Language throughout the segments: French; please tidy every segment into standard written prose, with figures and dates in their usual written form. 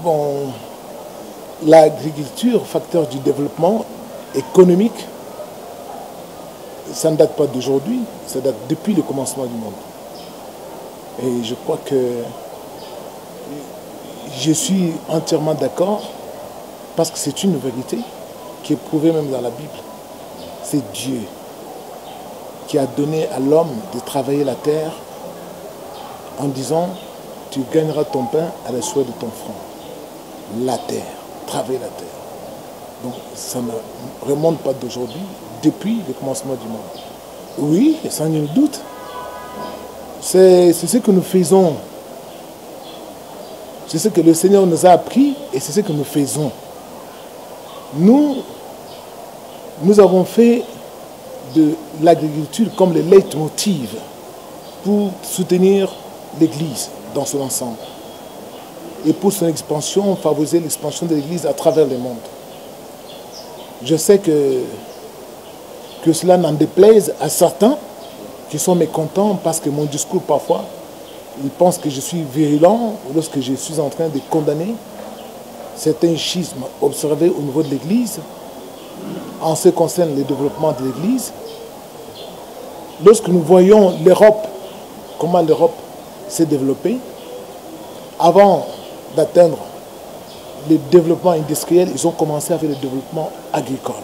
Bon, l'agriculture, facteur du développement économique, ça ne date pas d'aujourd'hui, ça date depuis le commencement du monde. Et je crois que je suis entièrement d'accord parce que c'est une vérité qui est prouvée même dans la Bible. C'est Dieu qui a donné à l'homme de travailler la terre en disant « Tu gagneras ton pain à la sueur de ton front ». La terre, travailler la terre. Donc ça ne remonte pas d'aujourd'hui, depuis le commencement du monde. Oui, sans nul doute, c'est ce que nous faisons. C'est ce que le Seigneur nous a appris et c'est ce que nous faisons. Nous avons fait de l'agriculture comme le leitmotiv pour soutenir l'Église dans son ensemble. Et pour son expansion, favoriser l'expansion de l'Église à travers le monde. Je sais que cela n'en déplaise à certains qui sont mécontents parce que mon discours, parfois, ils pensent que je suis virulent lorsque je suis en train de condamner certains schismes observés au niveau de l'Église en ce qui concerne le développement de l'Église. Lorsque nous voyons l'Europe, comment l'Europe s'est développée, avant d'atteindre le développement industriel, ils ont commencé avec le développement agricole.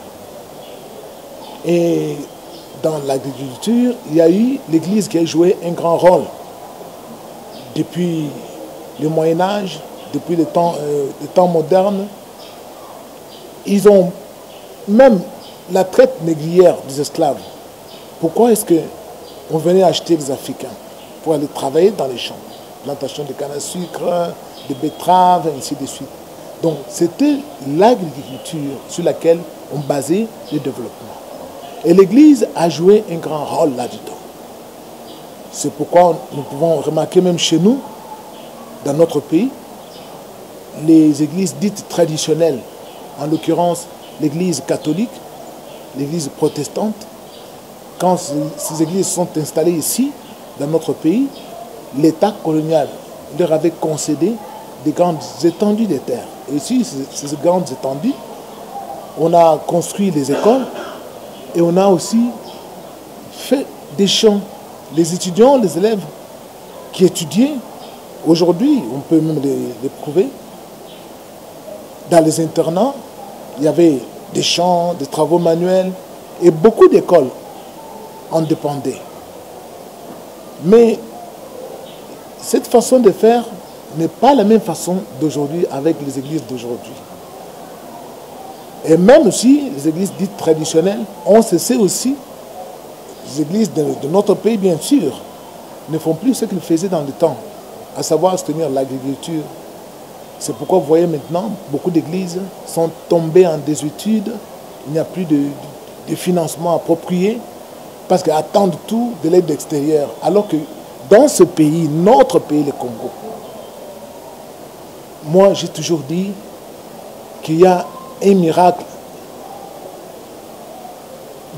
Et dans l'agriculture, il y a eu l'Église qui a joué un grand rôle depuis le Moyen-Âge, depuis les temps modernes. Ils ont même la traite négrière des esclaves. Pourquoi est-ce qu'on venait acheter les Africains pour aller travailler dans les champs? Plantation de canne à sucre, de betteraves, ainsi de suite. Donc c'était l'agriculture sur laquelle on basait le développement. Et l'Église a joué un grand rôle là-dedans. C'est pourquoi nous pouvons remarquer même chez nous, dans notre pays, les églises dites traditionnelles, en l'occurrence l'Église catholique, l'Église protestante, quand ces églises sont installées ici, dans notre pays, l'État colonial leur avait concédé des grandes étendues de terres. Et ici, ces grandes étendues, on a construit les écoles et on a aussi fait des champs. Les étudiants, les élèves qui étudiaient, aujourd'hui, on peut même les prouver, dans les internats, il y avait des champs, des travaux manuels et beaucoup d'écoles en dépendaient. Mais cette façon de faire n'est pas la même façon d'aujourd'hui avec les églises d'aujourd'hui. Et même aussi, les églises dites traditionnelles ont cessé aussi, les églises de notre pays, bien sûr, ne font plus ce qu'elles faisaient dans le temps, à savoir soutenir l'agriculture. C'est pourquoi vous voyez maintenant, beaucoup d'églises sont tombées en désuétude, il n'y a plus de financement approprié, parce qu'elles attendent tout de l'aide extérieure. Alors que dans ce pays, notre pays, le Congo, moi j'ai toujours dit qu'il y a un miracle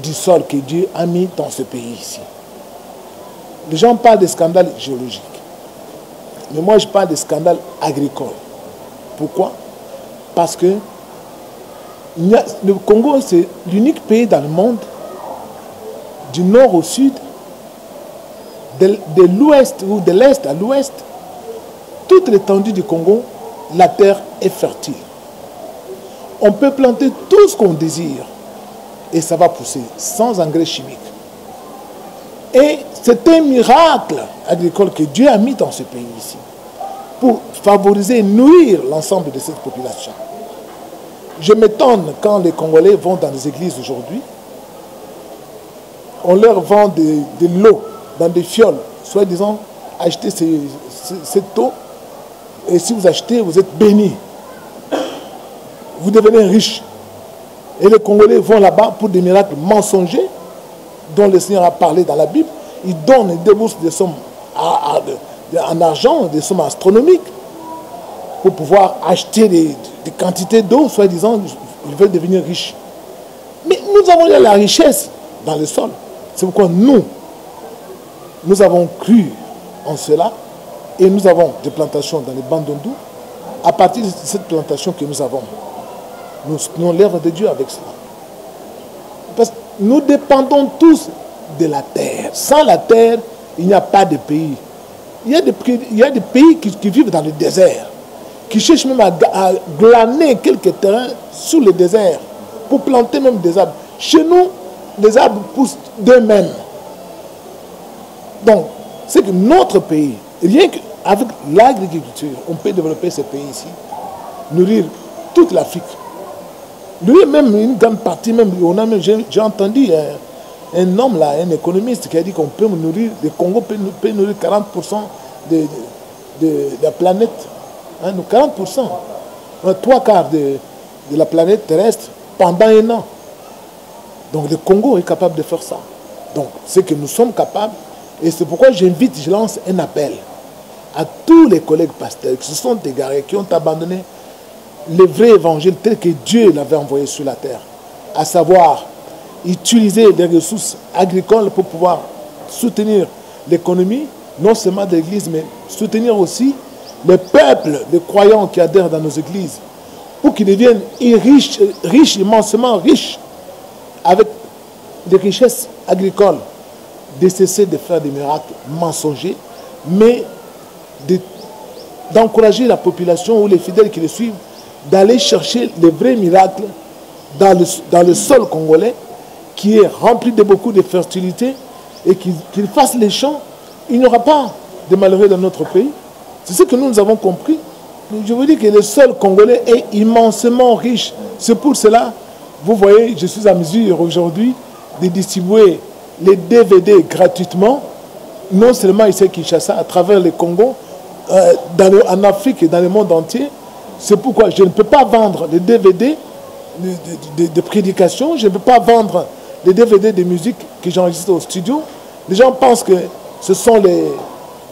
du sol que Dieu a mis dans ce pays ici. Les gens parlent de scandales géologiques. Mais moi je parle de scandales agricoles. Pourquoi? Parce que le Congo, c'est l'unique pays dans le monde, du nord au sud, de l'ouest ou de l'est à l'ouest, toute l'étendue du Congo, la terre est fertile. On peut planter tout ce qu'on désire et ça va pousser sans engrais chimiques. Et c'est un miracle agricole que Dieu a mis dans ce pays ici pour favoriser et nourrir l'ensemble de cette population. Je m'étonne quand les Congolais vont dans les églises aujourd'hui, on leur vend de l'eau dans des fioles, soi-disant achetez cette eau et si vous achetez, vous êtes bénis. Vous devenez riche. Et les Congolais vont là-bas pour des miracles mensongers dont le Seigneur a parlé dans la Bible. Ils donnent et déboursent des sommes en argent, des sommes astronomiques pour pouvoir acheter des quantités d'eau, soi-disant, ils veulent devenir riches. Mais nous avons la richesse dans le sol. C'est pourquoi nous avons cru en cela et nous avons des plantations dans les Bandundu, à partir de cette plantation que nous avons, nous soutenons l'œuvre de Dieu avec cela. Parce que nous dépendons tous de la terre. Sans la terre, il n'y a pas de pays. Il y a des pays qui vivent dans le désert, qui cherchent même à glaner quelques terrains sur le désert pour planter même des arbres. Chez nous, les arbres poussent d'eux-mêmes. Donc, c'est que notre pays, rien qu'avec l'agriculture, on peut développer ce pays ici, nourrir toute l'Afrique. Lui, même une grande partie, même, j'ai entendu un homme là, un économiste qui a dit qu'on peut nourrir, le Congo peut nourrir 40% de la planète. Hein, 40%. 3/4 de la planète terrestre pendant un an. Donc le Congo est capable de faire ça. Donc c'est que nous sommes capables. Et c'est pourquoi j'invite, je lance un appel à tous les collègues pasteurs qui se sont égarés, qui ont abandonné le vrai évangile tel que Dieu l'avait envoyé sur la terre. À savoir, utiliser des ressources agricoles pour pouvoir soutenir l'économie, non seulement de l'église, mais soutenir aussi le peuple, les croyants qui adhèrent dans nos églises, pour qu'ils deviennent riches, immensément riches, avec des richesses agricoles, de cesser de faire des miracles mensongers, mais d'encourager la population ou les fidèles qui les suivent, d'aller chercher les vrais miracles dans le sol congolais, qui est rempli de beaucoup de fertilité, et qu'ils fassent les champs. Il n'y aura pas de malheureux dans notre pays. C'est ce que nous avons compris. Je vous dis que le sol congolais est immensément riche. C'est pour cela, vous voyez, je suis à mesure aujourd'hui de distribuer les DVD gratuitement, non seulement ici à Kinshasa, à travers le Congo, en Afrique et dans le monde entier. C'est pourquoi je ne peux pas vendre les DVD de prédication, je ne peux pas vendre les DVD de musique que j'enregistre au studio. Les gens pensent que ce sont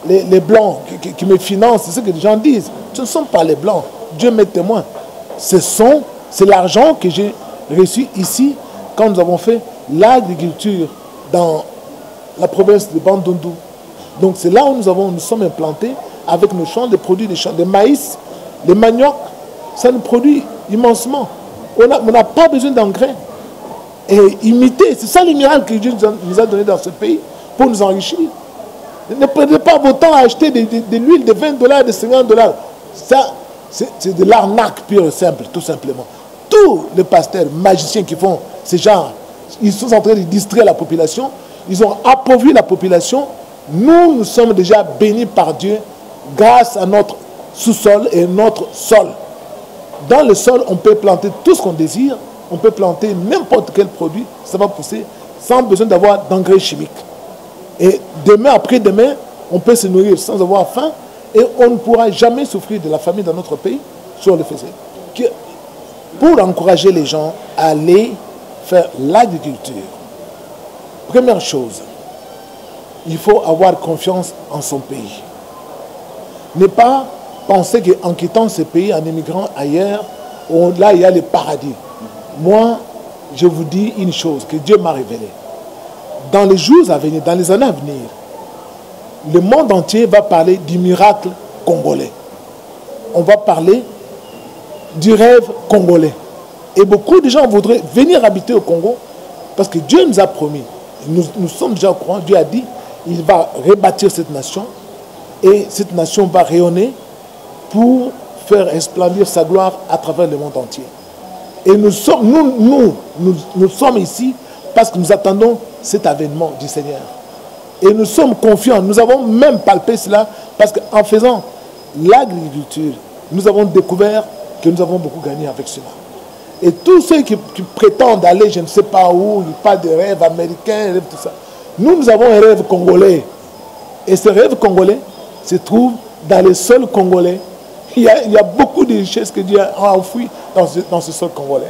les Blancs qui me financent, c'est ce que les gens disent. Ce ne sont pas les Blancs, Dieu m'est témoin. C'est l'argent que j'ai reçu ici quand nous avons fait l'agriculture dans la province de Bandundu. Donc c'est là où nous sommes implantés avec nos champs, des produits, des champs de maïs, les manioc, ça nous produit immensement. On n'a pas besoin d'engrais. Et imiter, c'est ça le miracle que Dieu nous a donné dans ce pays pour nous enrichir. Ne prenez pas votre temps à acheter de l'huile de $20, de $50. Ça, c'est de l'arnaque pure et simple, tout simplement. Tous les pasteurs, magiciens qui font ces genres, ils sont en train de distraire la population, ils ont appauvri la population. Nous sommes déjà bénis par Dieu grâce à notre sous-sol et notre sol. Dans le sol, on peut planter tout ce qu'on désire, on peut planter n'importe quel produit, ça va pousser sans besoin d'avoir d'engrais chimiques. Et demain, après-demain, on peut se nourrir sans avoir faim et on ne pourra jamais souffrir de la famine dans notre pays si on le faisait. Pour encourager les gens à aller faire l'agriculture, première chose, il faut avoir confiance en son pays. Ne pas penser qu'en quittant ce pays, en émigrant ailleurs, là il y a le paradis. Moi, je vous dis une chose que Dieu m'a révélée. Dans les jours à venir, dans les années à venir, le monde entier va parler du miracle congolais. On va parler du rêve congolais. Et beaucoup de gens voudraient venir habiter au Congo parce que Dieu nous a promis. Nous sommes déjà au courant. Dieu a dit il va rebâtir cette nation et cette nation va rayonner pour faire resplendir sa gloire à travers le monde entier. Et nous sommes ici parce que nous attendons cet avènement du Seigneur. Et nous sommes confiants. Nous avons même palpé cela parce qu'en faisant l'agriculture, nous avons découvert que nous avons beaucoup gagné avec cela. Et tous ceux qui prétendent aller, je ne sais pas où, ils parlent de rêves américains, rêves, tout ça. Nous avons un rêve congolais. Et ce rêve congolais se trouve dans le sol congolais. Il y a beaucoup de richesses que Dieu a enfouies dans ce sol congolais.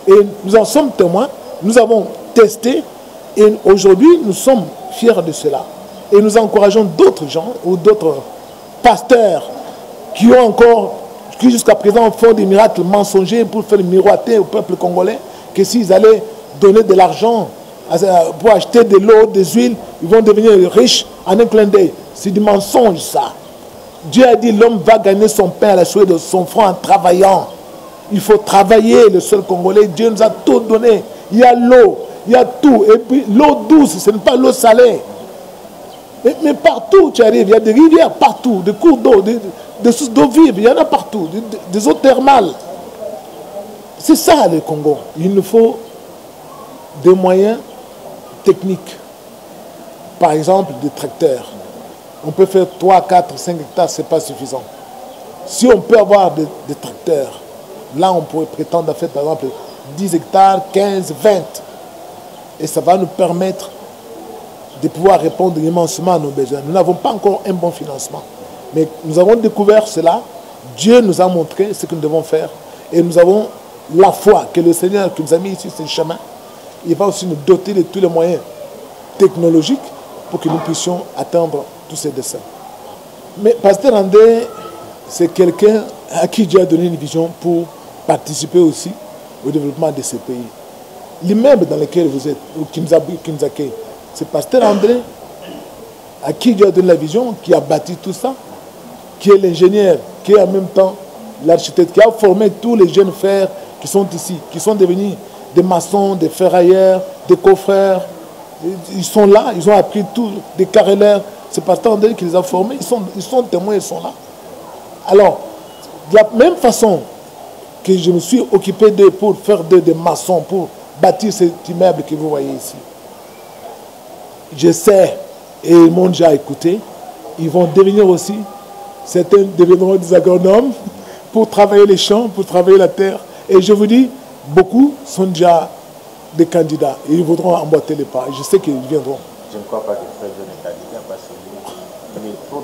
Et nous en sommes témoins. Nous avons testé. Et aujourd'hui, nous sommes fiers de cela. Et nous encourageons d'autres gens ou d'autres pasteurs qui jusqu'à présent font des miracles mensongers pour faire miroiter au peuple congolais que s'ils allaient donner de l'argent pour acheter de l'eau, des huiles, ils vont devenir riches en un clin d'œil. C'est du mensonge ça. Dieu a dit l'homme va gagner son pain à la sueur de son front en travaillant. Il faut travailler, le sol congolais. Dieu nous a tout donné. Il y a l'eau, il y a tout. Et puis l'eau douce, ce n'est pas l'eau salée. Mais partout où tu arrives, il y a des rivières partout, des cours d'eau, des sources d'eau vive, il y en a partout, des eaux thermales. C'est ça le Congo. Il nous faut des moyens techniques. Par exemple, des tracteurs. On peut faire 3, 4, 5 hectares, ce n'est pas suffisant. Si on peut avoir des tracteurs, là on pourrait prétendre à faire par exemple 10 hectares, 15, 20. Et ça va nous permettre de pouvoir répondre immensément à nos besoins. Nous n'avons pas encore un bon financement. Mais nous avons découvert cela. Dieu nous a montré ce que nous devons faire. Et nous avons la foi que le Seigneur qui nous a mis ici sur ce chemin, il va aussi nous doter de tous les moyens technologiques pour que nous puissions atteindre tous ces desseins. Mais Pasteur André, c'est quelqu'un à qui Dieu a donné une vision pour participer aussi au développement de ces pays. L'immeuble dans lequel vous êtes, qui nous accueille, c'est Pasteur André à qui Dieu a donné la vision, qui a bâti tout ça, qui est l'ingénieur, qui est en même temps l'architecte, qui a formé tous les jeunes frères qui sont ici, qui sont devenus des maçons, des ferrailleurs, des coffreurs. Ils sont là, ils ont appris tout, des carreleurs. C'est Pasteur André qui les a formés, ils sont témoins, ils sont là. Alors, de la même façon que je me suis occupé d'eux pour faire des maçons, pour bâtir cet immeuble que vous voyez ici, je sais, et ils m'ont déjà écouté, ils vont devenir aussi, certains deviendront des agronomes pour travailler les champs, pour travailler la terre. Et je vous dis, beaucoup sont déjà des candidats et ils voudront emboîter les pas. Je sais qu'ils viendront. Je ne crois pas que très jeune candidat parce qu'il est trop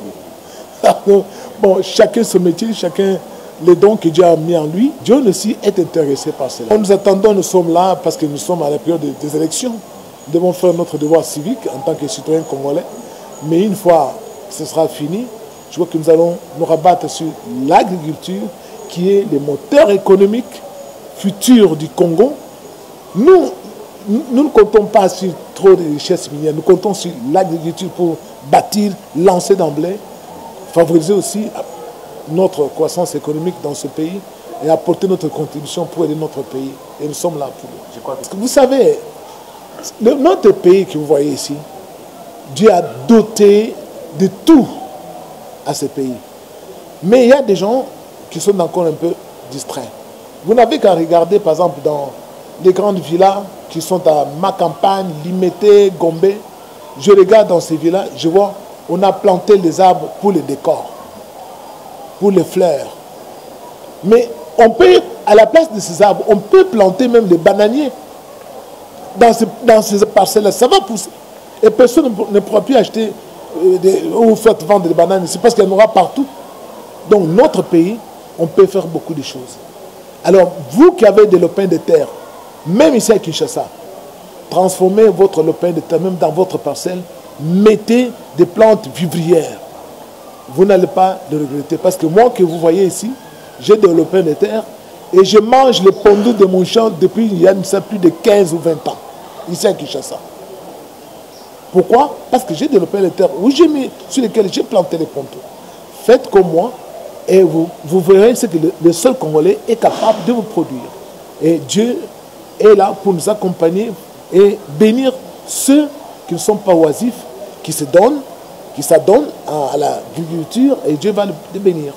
bien. Bon, chacun son métier, chacun les dons que Dieu a mis en lui. Dieu aussi est intéressé par cela. Nous attendons, nous sommes là parce que nous sommes à la période des élections. Nous devons faire notre devoir civique en tant que citoyens congolais. Mais une fois que ce sera fini, je crois que nous allons nous rabattre sur l'agriculture qui est le moteur économique futur du Congo. Nous ne comptons pas sur trop de richesses minières, nous comptons sur l'agriculture pour bâtir, lancer d'emblée, favoriser aussi notre croissance économique dans ce pays et apporter notre contribution pour aider notre pays. Et nous sommes là pour eux. Parce que vous savez, notre pays que vous voyez ici, Dieu a doté de tout à ce pays. Mais il y a des gens qui sont encore un peu distraits. Vous n'avez qu'à regarder, par exemple, dans les grandes villas qui sont à ma campagne, Limité, Gombe. Je regarde dans ces villas, je vois, on a planté les arbres pour les décors, pour les fleurs. Mais on peut, à la place de ces arbres, on peut planter même des bananiers dans ces parcelles-là. Ça va pousser. Et personne ne pourra plus acheter ou faire vendre des bananes. C'est parce qu'il y en aura partout. Donc notre pays, on peut faire beaucoup de choses. Alors, vous qui avez des lopins de terre, même ici à Kinshasa, transformez votre lopin de terre, même dans votre parcelle, mettez des plantes vivrières. Vous n'allez pas le regretter. Parce que moi que vous voyez ici, j'ai des lopins de terre et je mange les pondus de mon champ depuis il y a plus de 15 ou 20 ans, ici à Kinshasa. Pourquoi? Parce que j'ai des lopins de terre sur lesquels j'ai planté les pondus. Faites comme moi. Et vous verrez ce que le sol congolais est capable de vous produire. Et Dieu est là pour nous accompagner et bénir ceux qui ne sont pas oisifs, qui s'adonnent à l'agriculture, et Dieu va les bénir.